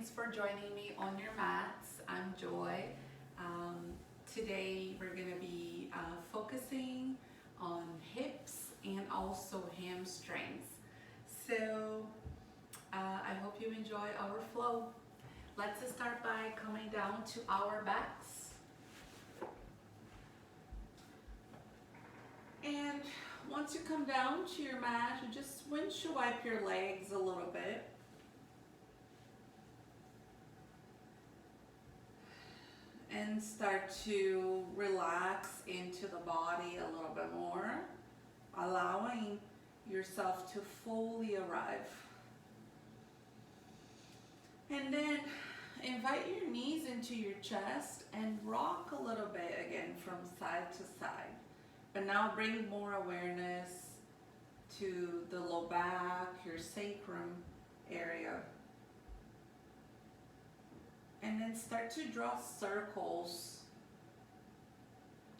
Thanks for joining me on your mats. I'm Joy. Today we're going to be focusing on hips and also hamstrings. So I hope you enjoy our flow. Let's start by coming down to our backs. And once you come down to your mat, you just windshield wipe your legs a little bit. And start to relax into the body a little bit more, allowing yourself to fully arrive. And then invite your knees into your chest and rock a little bit again from side to side. But now bring more awareness to the low back, your sacrum area. And then start to draw circles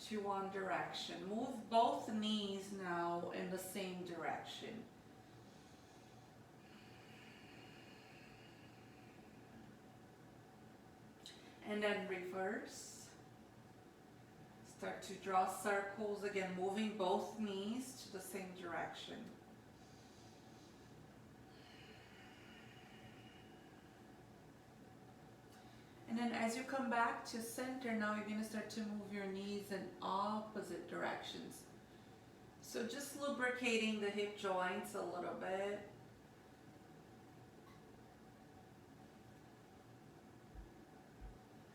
to one direction. Move both knees now in the same direction. And then reverse. Start to draw circles again, moving both knees to the same direction. And then as you come back to center, now you're going to start to move your knees in opposite directions. So just lubricating the hip joints a little bit.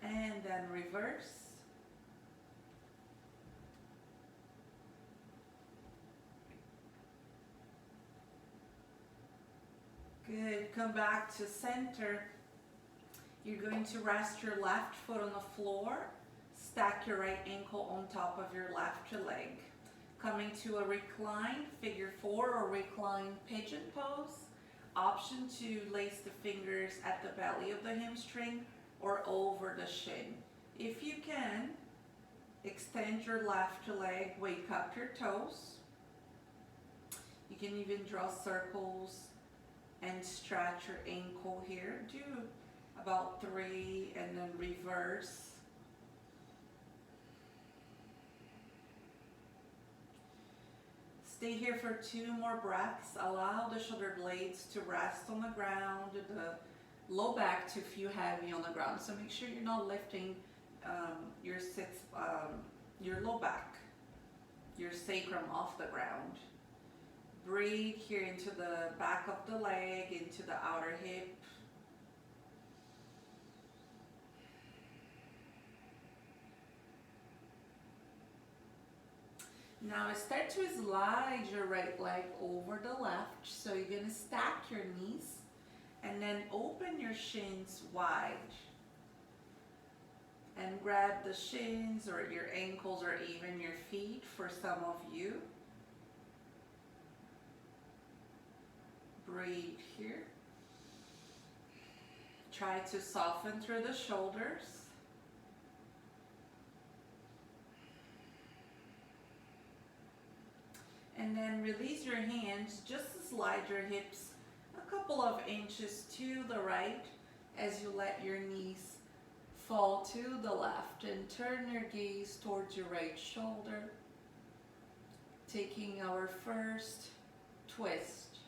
And then reverse. Good. Come back to center. You're going to rest your left foot on the floor, stack your right ankle on top of your left leg. Coming to a reclined figure four or reclined pigeon pose. Option to lace the fingers at the belly of the hamstring or over the shin. If you can, extend your left leg, wake up your toes. You can even draw circles and stretch your ankle here. Do about 3 and then reverse. Stay here for 2 more breaths. Allow the shoulder blades to rest on the ground, the low back to feel heavy on the ground. So make sure you're not lifting your low back, your sacrum off the ground. Breathe here into the back of the leg, into the outer hip. Now start to slide your right leg over the left. So you're going to stack your knees and then open your shins wide. And grab the shins or your ankles or even your feet for some of you. Breathe here. Try to soften through the shoulders. And then release your hands, just slide your hips a couple of inches to the right as you let your knees fall to the left and turn your gaze towards your right shoulder. Taking our first twist.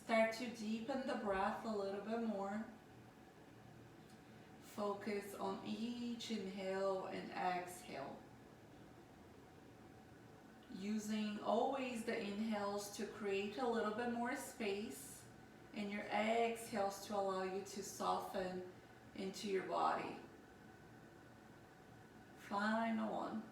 Start to deepen the breath a little bit more. Focus on each inhale and exhale. Using always the inhales to create a little bit more space and your exhales to allow you to soften into your body. Final one.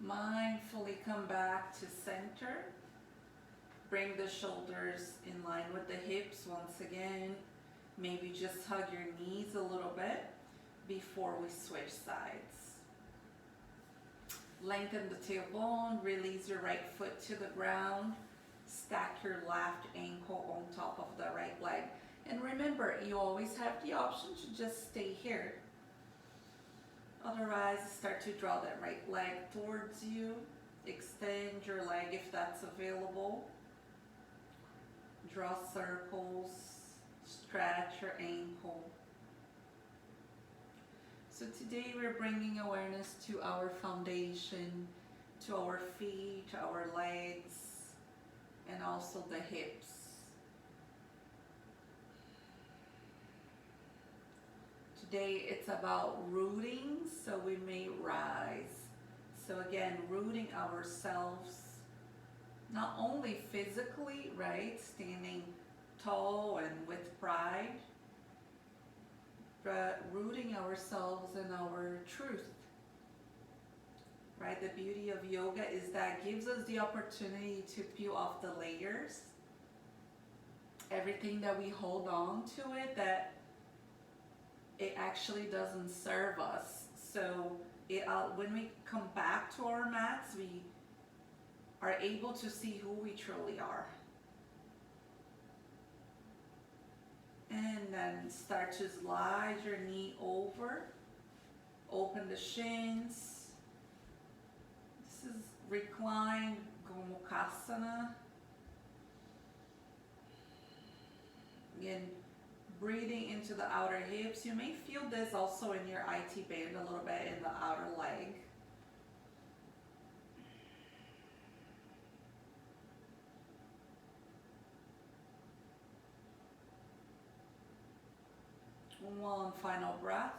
Mindfully come back to center. Bring the shoulders in line with the hips once again. Maybe just hug your knees a little bit before we switch sides. Lengthen the tailbone, release your right foot to the ground. Stack your left ankle on top of the right leg. And remember, you always have the option to just stay here. Otherwise, start to draw that right leg towards you. Extend your leg if that's available. Draw circles. Stretch your ankle. So today we're bringing awareness to our foundation, to our feet, our legs, and also the hips. Today it's about rooting, so we may rise. So again, rooting ourselves, not only physically, right, standing tall and with pride, but rooting ourselves in our truth, right? The beauty of yoga is that it gives us the opportunity to peel off the layers, everything that we hold on to it, that it actually doesn't serve us. So when we come back to our mats, we are able to see who we truly are. And then start to slide your knee over. Open the shins. This is reclined Gomukhasana. Again, breathing into the outer hips. You may feel this also in your IT band a little bit in the outer leg. One final breath.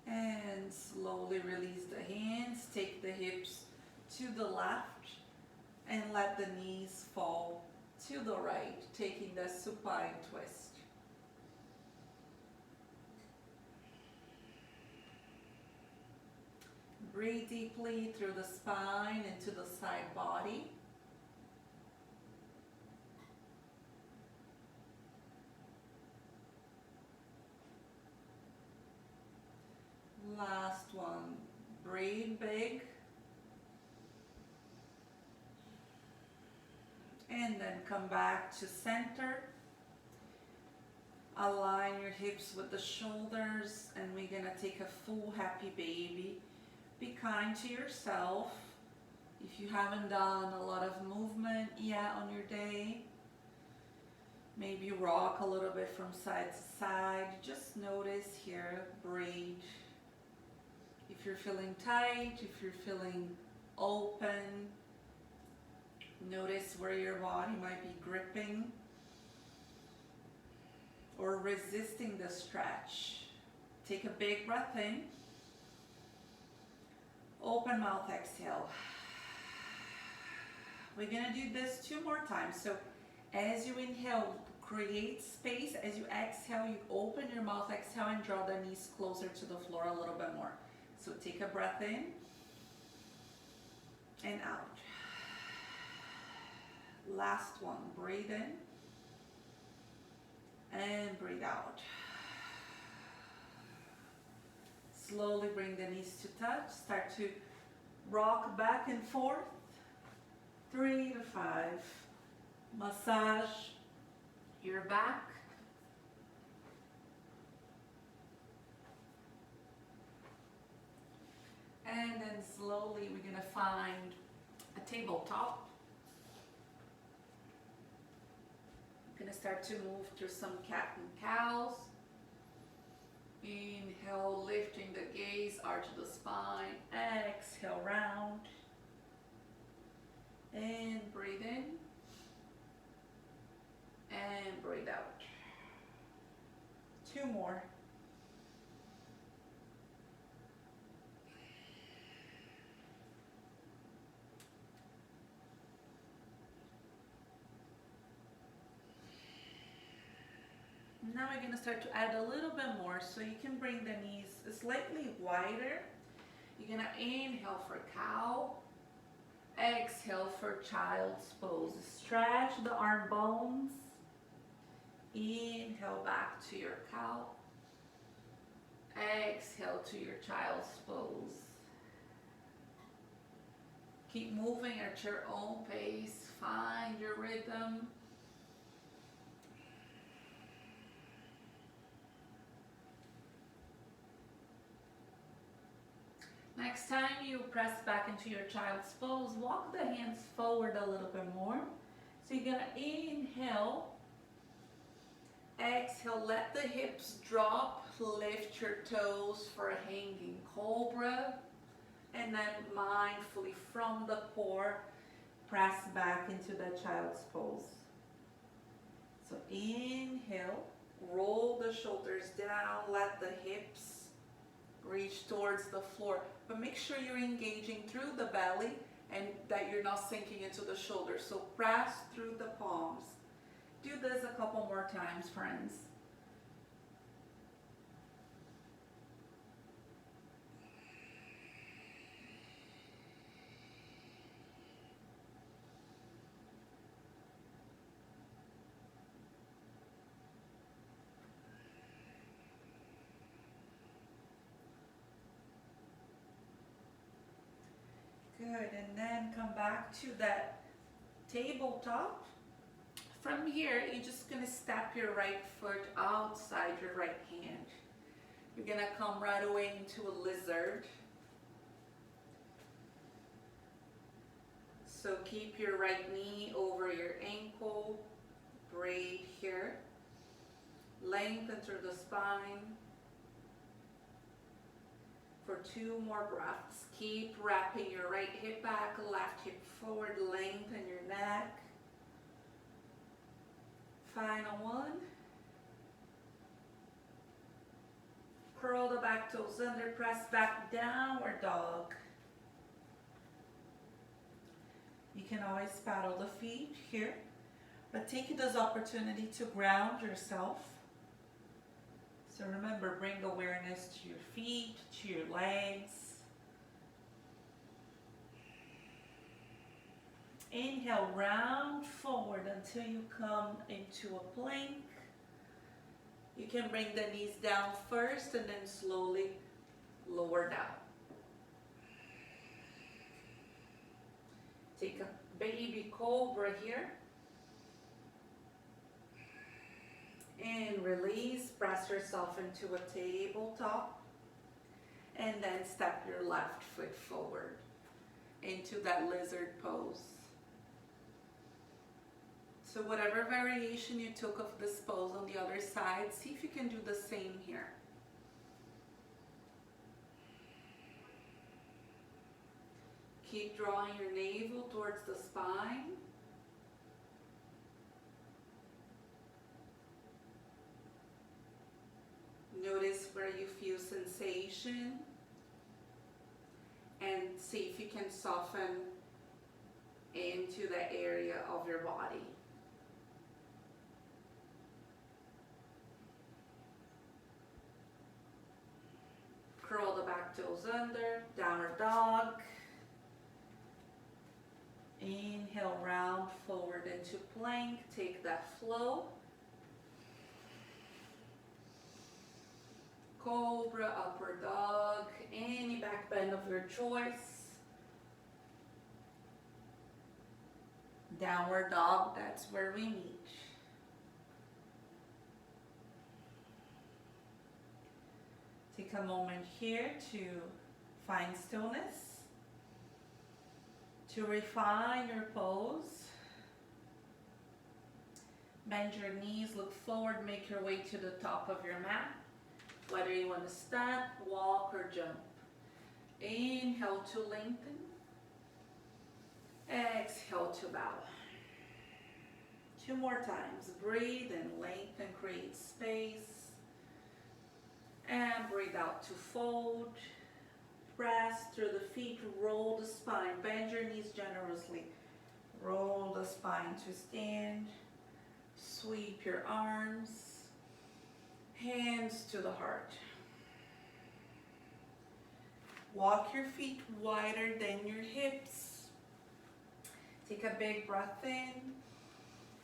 And slowly release the hands. Take the hips to the left and let the knees fall to the right, taking the supine twist. Breathe deeply through the spine into the side body. Last one. Breathe big. And then come back to center. Align your hips with the shoulders, and we're gonna take a full happy baby. Be kind to yourself. If you haven't done a lot of movement yet on your day, maybe rock a little bit from side to side. Just notice here, breathe. If you're feeling tight, if you're feeling open, notice where your body might be gripping or resisting the stretch. Take a big breath in. Open mouth, exhale. We're gonna do this 2 more times. So as you inhale, create space. As you exhale, you open your mouth, exhale, and draw the knees closer to the floor a little bit more. So take a breath in and out. Last one, breathe in and breathe out. Slowly bring the knees to touch. Start to rock back and forth. 3 to 5. Massage your back. And then slowly we're gonna find a tabletop. Gonna start to move through some cat and cows. Inhale, lifting the gaze, arch the spine. Exhale, round. And breathe in. And breathe out. 2 more. Now we're going to start to add a little bit more, so you can bring the knees slightly wider. You're going to inhale for cow, exhale for child's pose. Stretch the arm bones. Inhale back to your cow. Exhale to your child's pose. Keep moving at your own pace. Find your rhythm. Next time you press back into your child's pose, walk the hands forward a little bit more. So you're gonna inhale, exhale, let the hips drop, lift your toes for a hanging cobra, and then mindfully from the core, press back into the child's pose. So inhale, roll the shoulders down, let the hips reach towards the floor, but make sure you're engaging through the belly and that you're not sinking into the shoulders. So press through the palms. Do this a couple more times, friends. Good, and then come back to that tabletop. From here, you're just gonna step your right foot outside your right hand. You're gonna come right away into a lizard. So keep your right knee over your ankle, braid here. Lengthen through the spine. For 2 more breaths. Keep wrapping your right hip back, left hip forward, lengthen your neck. Final one. Curl the back toes under, press back, downward dog. You can always paddle the feet here, but take it as opportunity to ground yourself. So remember, bring awareness to your feet, to your legs. Inhale, round forward until you come into a plank. You can bring the knees down first and then slowly lower down. Take a baby cobra here. And release, press yourself into a tabletop. And then step your left foot forward into that lizard pose. So whatever variation you took of this pose on the other side, see if you can do the same here. Keep drawing your navel towards the spine. Notice where you feel sensation and see if you can soften into the area of your body. Curl the back toes under, downward dog. Inhale, round forward into plank. Take that flow. Cobra, upward dog, any back bend of your choice. Downward dog, that's where we meet. Take a moment here to find stillness, to refine your pose. Bend your knees, look forward, make your way to the top of your mat. Whether you want to step, walk, or jump. Inhale to lengthen. Exhale to bow. 2 more times. Breathe and lengthen, create space. And breathe out to fold. Press through the feet, roll the spine. Bend your knees generously. Roll the spine to stand. Sweep your arms. Hands to the heart. Walk your feet wider than your hips. Take a big breath in.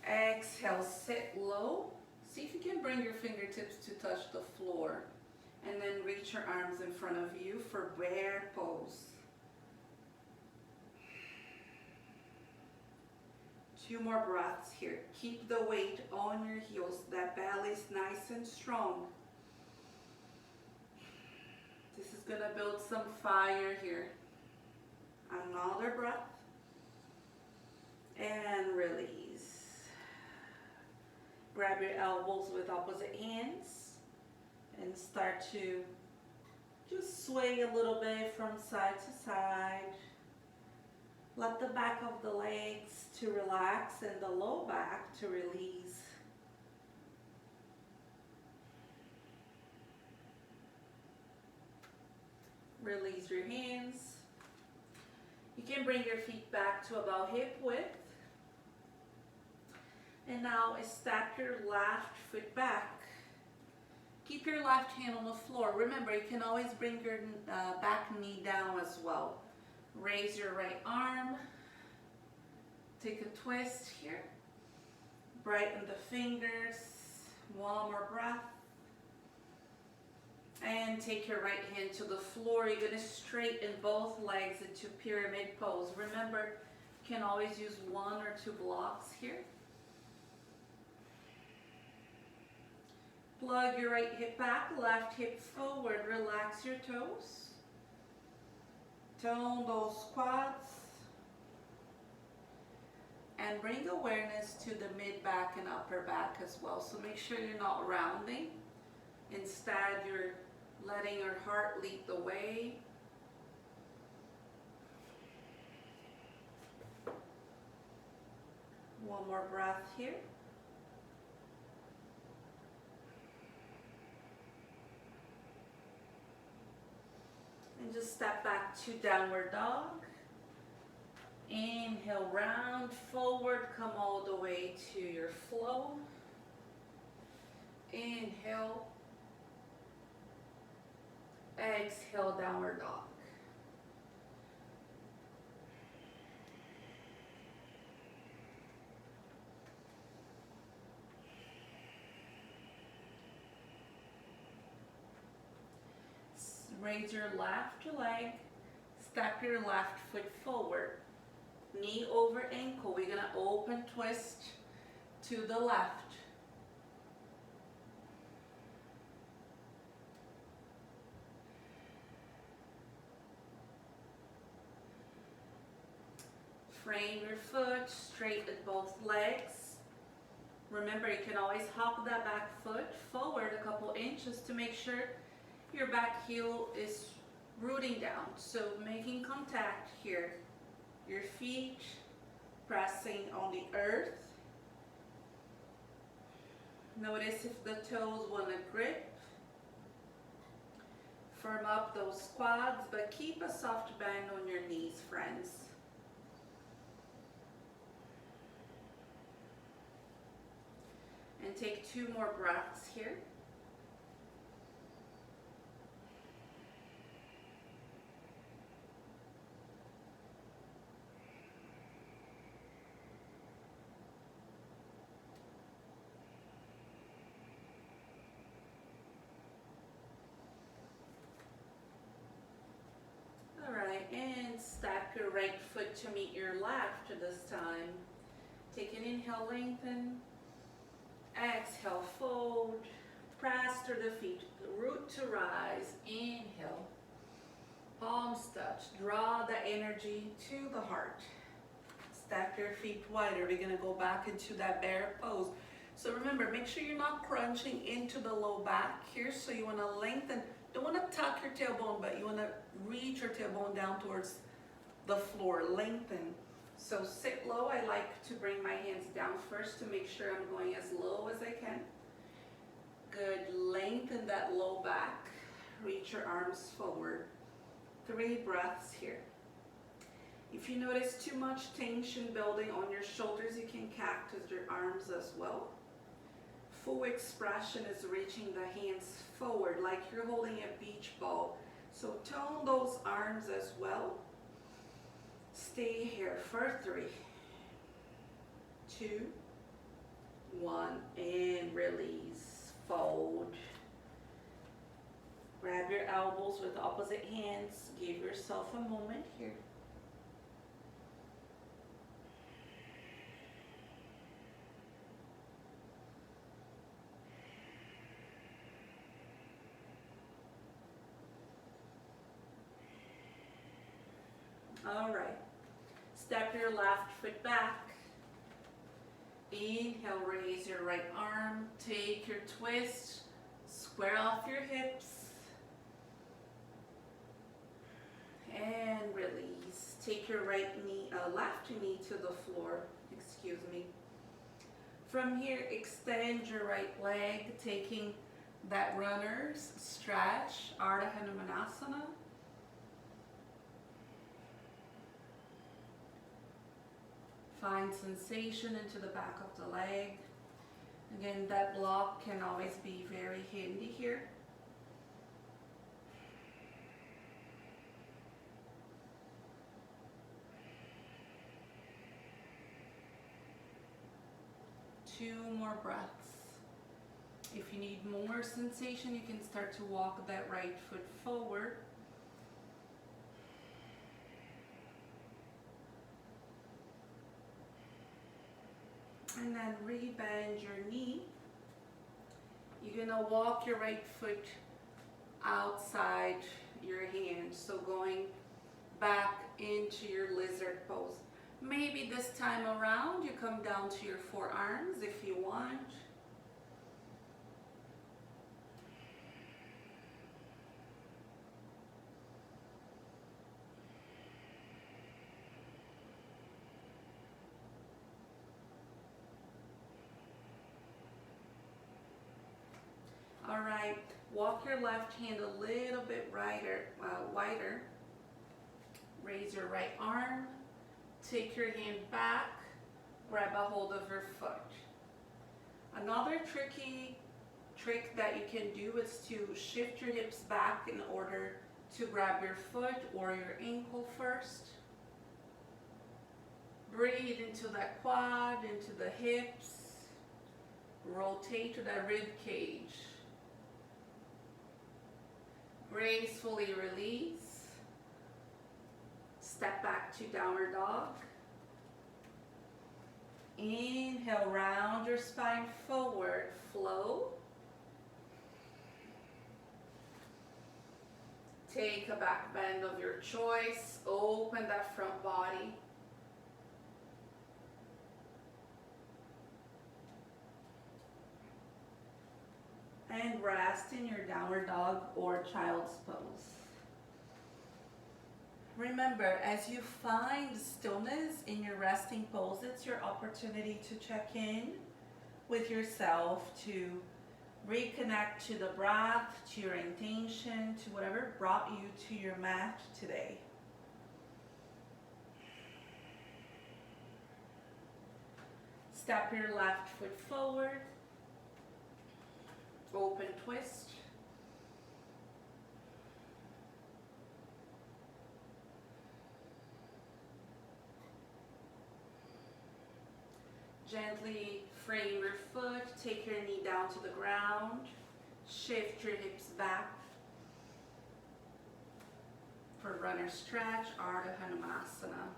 Exhale, sit low. See if you can bring your fingertips to touch the floor. And then reach your arms in front of you for bear pose. 2 more breaths here. Keep the weight on your heels. That belly is nice and strong. This is Just gonna build some fire here. Another breath. And release. Grab your elbows with opposite hands and start to just sway a little bit from side to side. Let the back of the legs to relax and the low back to release. Release your hands. You can bring your feet back to about hip width. And now stack your left foot back. Keep your left hand on the floor. Remember, you can always bring your back knee down as well. Raise your right arm. Take a twist here. Brighten the fingers. One more breath. And take your right hand to the floor. You're going to straighten both legs into pyramid pose. Remember, you can always use one or two blocks here. Plug your right hip back, left hip forward. Relax your toes. Tone those quads. And bring awareness to the mid back and upper back as well. So make sure you're not rounding. Instead, you're letting your heart lead the way. One more breath here. And just step back to downward dog. Inhale, round forward, come all the way to your flow. Inhale. Exhale, downward dog. Raise your left leg, step your left foot forward, knee over ankle. We're gonna open twist to the left. Frame your foot, straighten both legs. Remember, you can always hop that back foot forward a couple inches to make sure your back heel is rooting down. So making contact here. Your feet pressing on the earth. Notice if the toes want to grip. Firm up those quads, but keep a soft bend on your knees, friends. And take 2 more breaths here. And stack your right foot to meet your left this time. Take an inhale, lengthen. Exhale, fold. Press through the feet. Root to rise. Inhale. Palms touch. Draw the energy to the heart. Stack your feet wider. We're going to go back into that bear pose. So remember, make sure you're not crunching into the low back here. So you want to lengthen. Don't want to tuck your tailbone, but you want to reach your tailbone down towards the floor. Lengthen. So sit low. I like to bring my hands down first to make sure I'm going as low as I can. Good. Lengthen that low back. Reach your arms forward. 3 breaths here. If you notice too much tension building on your shoulders, you can cactus your arms as well. Full expression is reaching the hands forward like you're holding a beach ball. So tone those arms as well. Stay here for 3, 2, 1, and release. Fold. Grab your elbows with opposite hands. Give yourself a moment here. All right. Step your left foot back. Inhale, raise your right arm. Take your twist. Square off your hips. And release. Take your left knee to the floor. Excuse me. From here, extend your right leg, taking that runner's stretch, Ardha Hanumanasana. Find sensation into the back of the leg. Again, that block can always be very handy here. Two more breaths. If you need more sensation, you can start to walk that right foot forward. And then rebend your knee. You're gonna walk your right foot outside your hand. So going back into your lizard pose. Maybe this time around you come down to your forearms if you want. All right, walk your left hand a little bit wider. Raise your right arm. Take your hand back, grab a hold of your foot. Another trick that you can do is to shift your hips back in order to grab your foot or your ankle first. Breathe into that quad, into the hips. Rotate to that rib cage. Gracefully release. Step back to downward dog. Inhale, round your spine forward, flow. Take a back bend of your choice, open that front body. And rest in your downward dog or child's pose. Remember, as you find stillness in your resting pose, it's your opportunity to check in with yourself, to reconnect to the breath, to your intention, to whatever brought you to your mat today. Step your left foot forward, open twist. Gently frame your foot, take your knee down to the ground, shift your hips back for runner stretch, Ardha Hanumanasana.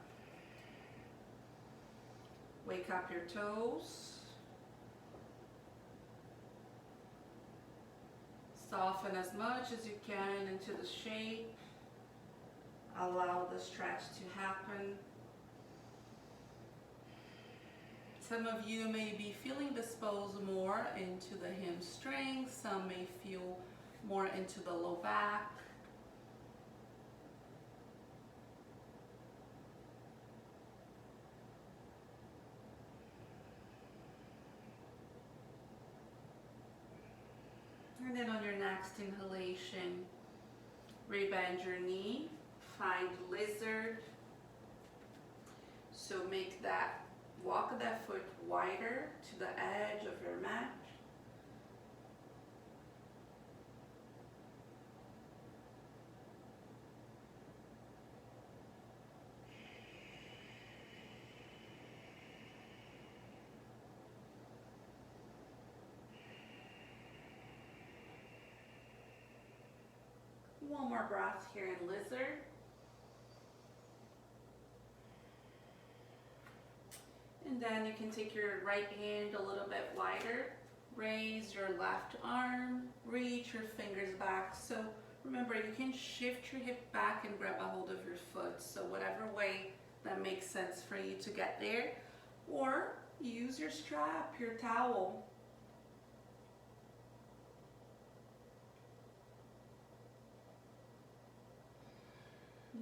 Wake up your toes. Soften as much as you can into the shape. Allow the stretch to happen. Some of you may be feeling this pose more into the hamstrings. Some may feel more into the low back. And then on your next inhalation, rebend your knee, find lizard. So make that, walk that foot wider to the edge of your mat. One more breath here in lizard. And then you can take your right hand a little bit wider. Raise your left arm, reach your fingers back. So Remember, you can shift your hip back and grab a hold of your foot. So whatever way that makes sense for you to get there. Or use your strap, your towel.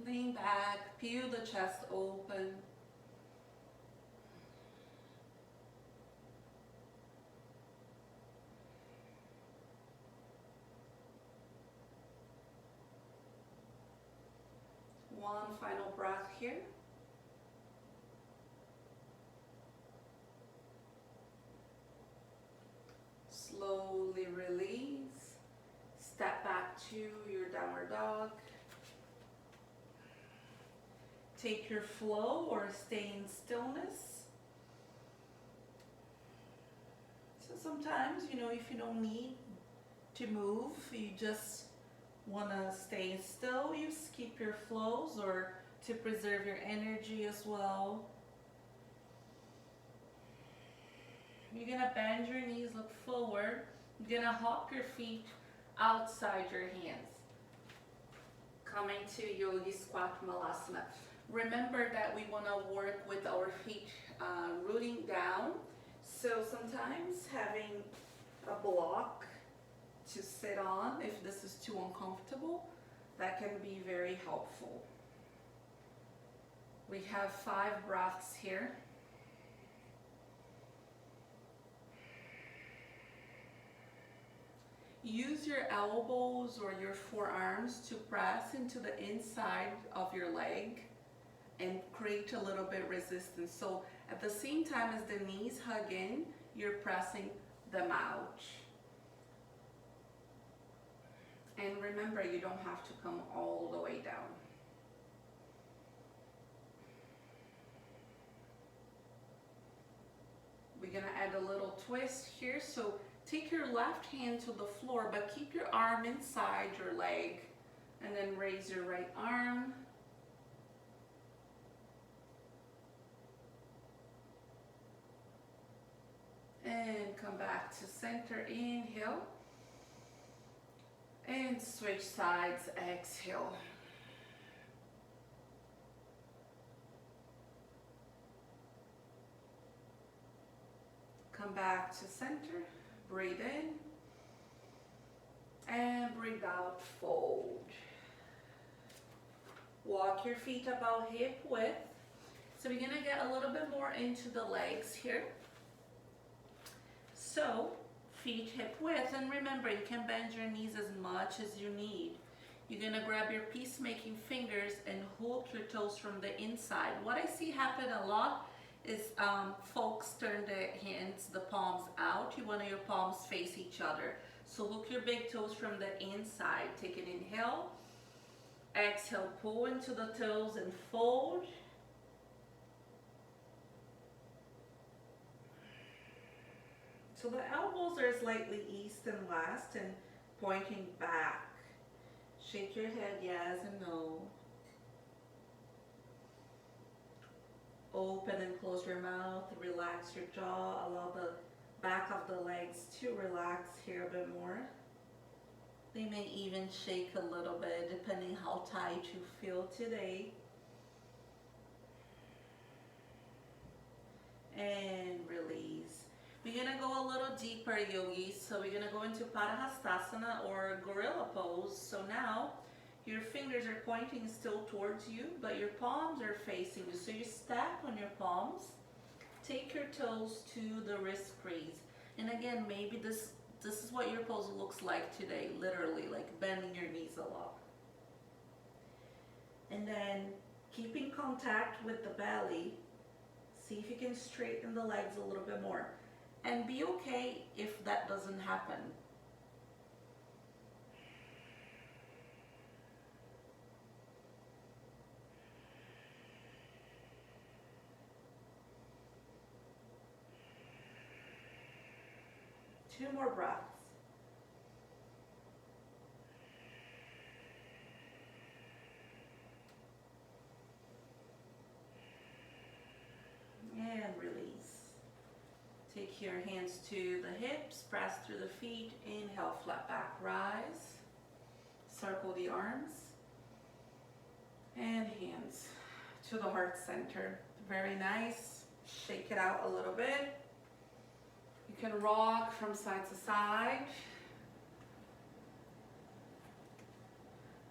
Lean back, peel the chest open. One final breath here. Slowly release. Step back to your downward dog. Take your flow or stay in stillness. So sometimes, if you don't need to move, you just want to stay still, you skip your flows or to preserve your energy as well. You're going to bend your knees, look forward. You're going to hop your feet outside your hands. Coming to Yogi Squat Malasana. Remember that we want to work with our feet rooting down. So sometimes having a block to sit on, if this is too uncomfortable, that can be very helpful. We have 5 breaths here. Use your elbows or your forearms to press into the inside of your leg and create a little bit resistance. So at the same time as the knees hug in, you're pressing them out. And remember, you don't have to come all the way down. We're gonna add a little twist here. So take your left hand to the floor, but keep your arm inside your leg. And then raise your right arm. And come back to center, inhale. And switch sides, exhale. Come back to center, breathe in. And breathe out, fold. Walk your feet about hip width. So we're gonna get a little bit more into the legs here. So, feet hip width, and remember, you can bend your knees as much as you need. You're gonna grab your peacemaking fingers and hook your toes from the inside. What I see happen a lot is folks turn their hands, the palms out. You want your palms face each other. So hook your big toes from the inside. Take an inhale. Exhale, pull into the toes and fold. So the elbows are slightly east and west and pointing back. Shake your head yes and no. Open and close your mouth, relax your jaw, allow the back of the legs to relax here a bit more. They may even shake a little bit depending how tight you feel today. And release. We're gonna go a little deeper, yogis. So we're gonna go into Padahastasana or gorilla pose. So now your fingers are pointing still towards you, but your palms are facing you. So you step on your palms. Take your toes to the wrist crease. And again, maybe this is what your pose looks like today, literally, like bending your knees a lot. And then keeping contact with the belly. See if you can straighten the legs a little bit more. And be okay if that doesn't happen. Two more breaths. And release. Take your hands to the hips, press through the feet, inhale, flat back, rise. Circle the arms and hands to the heart center. Very nice. Shake it out a little bit. You can rock from side to side.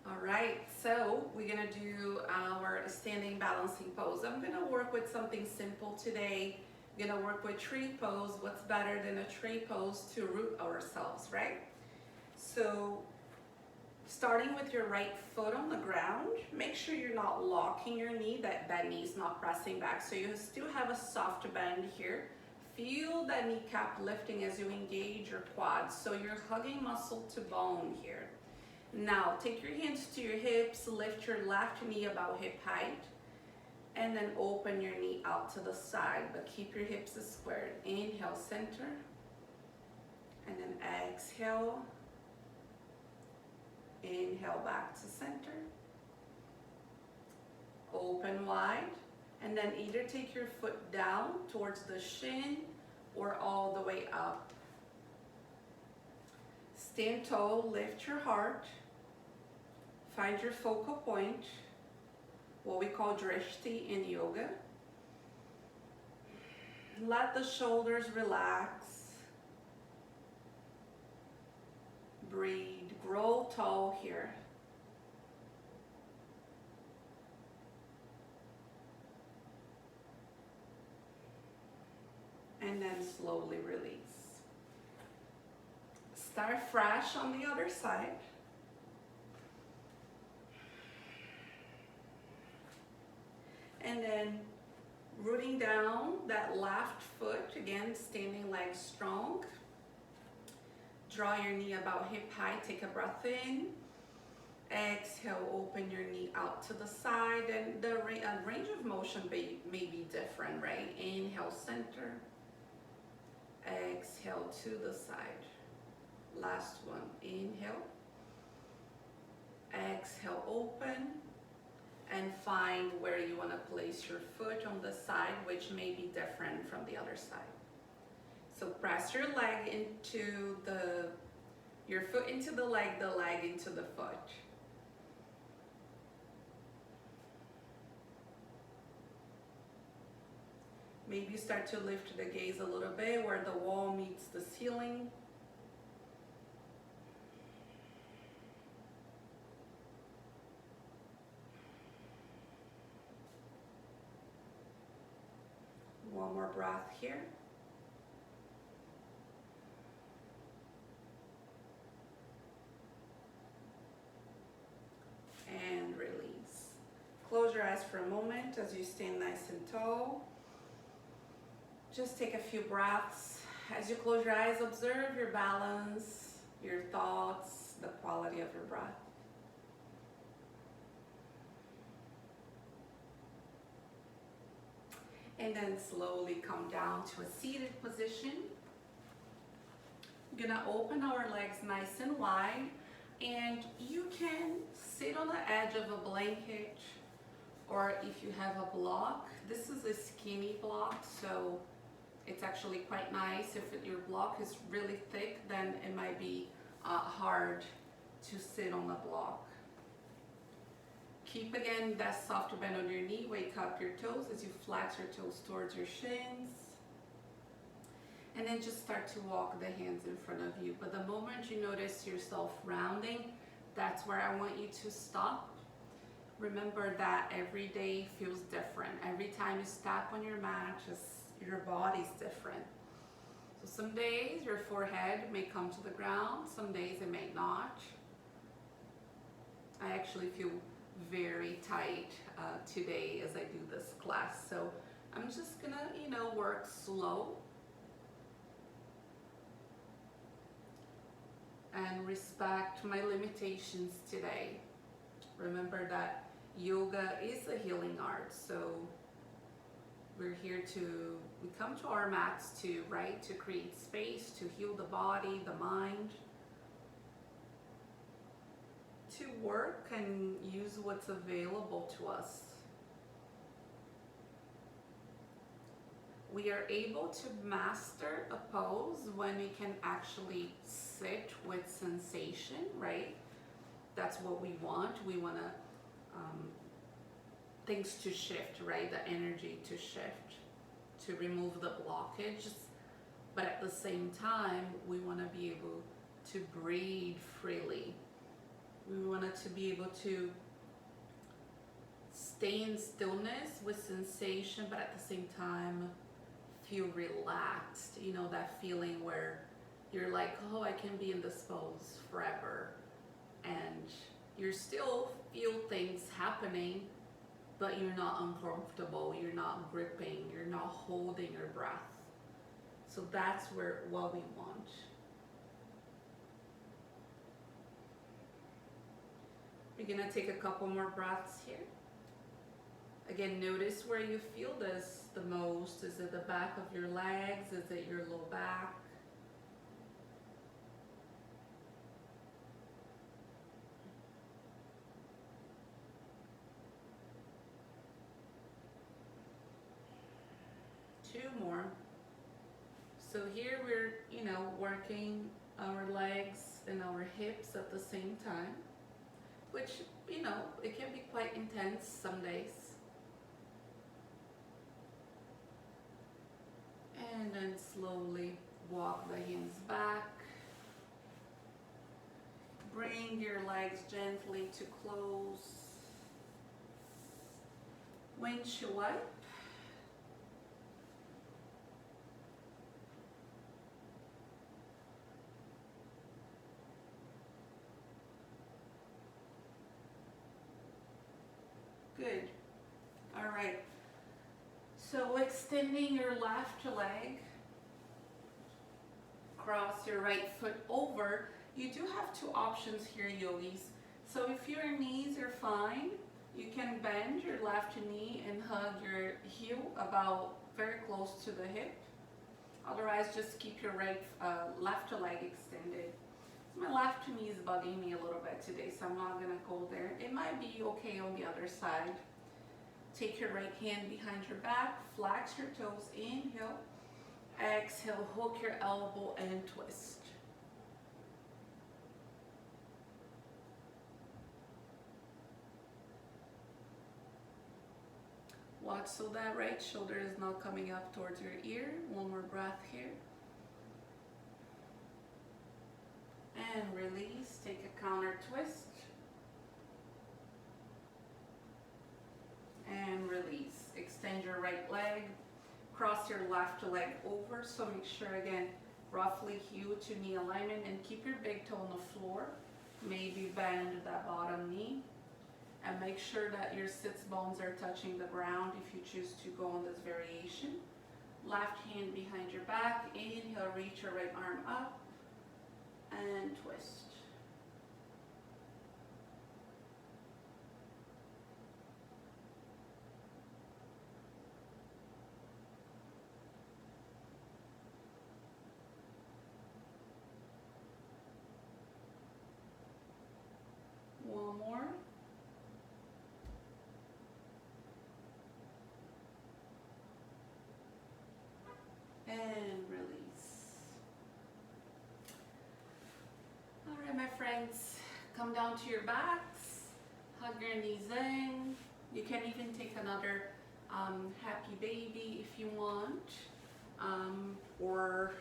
All right, so we're gonna do our standing balancing pose. I'm gonna work with something simple today. I'm gonna work with tree pose. What's better than a tree pose to root ourselves, right? So starting with your right foot on the ground, make sure you're not locking your knee, that knee's not pressing back. So you still have a soft bend here. Feel that kneecap lifting as you engage your quads. So you're hugging muscle to bone here. Now, take your hands to your hips, lift your left knee about hip height, and then open your knee out to the side, but keep your hips squared. Inhale, center, and then exhale. Inhale, back to center. Open wide, and then either take your foot down towards the shin or all the way up. Stand tall, lift your heart. Find your focal point, what we call drishti in yoga. Let the shoulders relax. Breathe, grow tall here. And then slowly release. Start fresh on the other side. And then rooting down that left foot, again, standing legs strong. Draw your knee about hip height, take a breath in. Exhale, open your knee out to the side, and the range of motion may be different, right? Inhale, center. Exhale to the side. Last one, inhale. Exhale, open. And find where you want to place your foot on the side, which may be different from the other side. So press your leg into your foot into the leg into the foot. Maybe start to lift the gaze a little bit where the wall meets the ceiling. One more breath here. And release. Close your eyes for a moment as you stand nice and tall. Just take a few breaths. As you close your eyes, observe your balance, your thoughts, the quality of your breath. And then slowly come down to a seated position. We're gonna open our legs nice and wide, and you can sit on the edge of a blanket, or if you have a block. This is a skinny block, so it's actually quite nice. If your block is really thick, then it might be hard to sit on the block. Keep again that soft bend on your knee. Wake up your toes as you flex your toes towards your shins. And then just start to walk the hands in front of you. But the moment you notice yourself rounding, that's where I want you to stop. Remember that every day feels different. Every time you step on your mat, just your body's different. So some days your forehead may come to the ground, some days it may not. I actually feel very tight today as I do this class. So I'm just gonna, work slow and respect my limitations today. Remember that yoga is a healing art, so we come to our mats to create space, to heal the body, the mind, to work and use what's available to us. We are able to master a pose when we can actually sit with sensation, right? that's what we want. We want to things to shift, right? The energy to shift, to remove the blockages. But at the same time, we want to be able to breathe freely. We want it to be able to stay in stillness with sensation, but at the same time feel relaxed. You know, that feeling where you're like, oh, I can be in this pose forever. And you still feel things happening, but you're not uncomfortable, you're not gripping, you're not holding your breath. So that's what we want. We're gonna take a couple more breaths here. Again, notice where you feel this the most. Is it the back of your legs? Is it your low back? Two more. So here we're, working our legs and our hips at the same time, which, it can be quite intense some days. And then slowly walk the hands back. Bring your legs gently to close. Windshield wipe. Good. All right. So extending your left leg, cross your right foot over. You do have two options here, yogis. So if your knees are fine, you can bend your left knee and hug your heel about very close to the hip. Otherwise, just keep your left leg extended. My left knee is bugging me a little bit today, so I'm not gonna go there. It might be okay on the other side. Take your right hand behind your back, flex your toes, inhale, exhale, hook your elbow and twist. Watch so that right shoulder is not coming up towards your ear. One more breath here. And release, take a counter twist. And release. Extend your right leg. Cross your left leg over. So make sure, again, roughly heel to knee alignment, and keep your big toe on the floor. Maybe bend that bottom knee. And make sure that your sits bones are touching the ground if you choose to go on this variation. Left hand behind your back. Inhale, reach your right arm up. And twist. One more. And release. All right, my friends, come down to your backs, hug your knees in. You can even take another happy baby if you want, or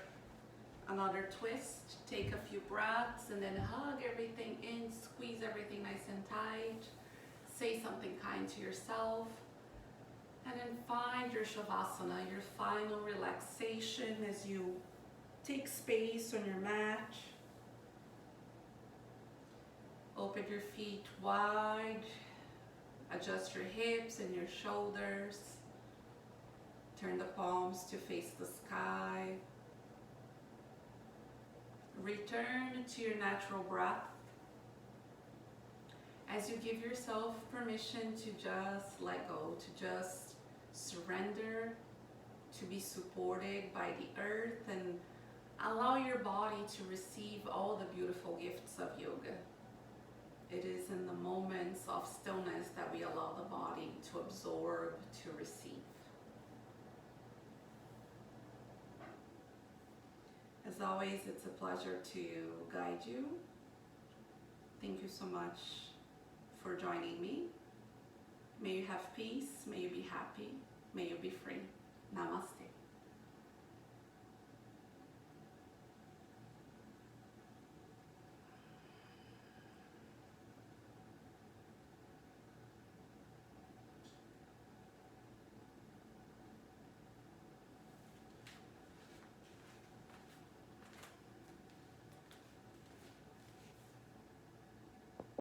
another twist. Take a few breaths and then hug everything in, squeeze everything nice and tight. Say something kind to yourself. And then find your Shavasana, your final relaxation as you take space on your mat. Open your feet wide. Adjust your hips and your shoulders. Turn the palms to face the sky. Return to your natural breath as you give yourself permission to just let go, to just surrender, to be supported by the earth, and allow your body to receive all the beautiful gifts of yoga. It is in the moments of stillness that we allow the body to absorb, to receive. As always, it's a pleasure to guide you. Thank you so much for joining me. May you have peace, may you be happy, may you be free. Namaste.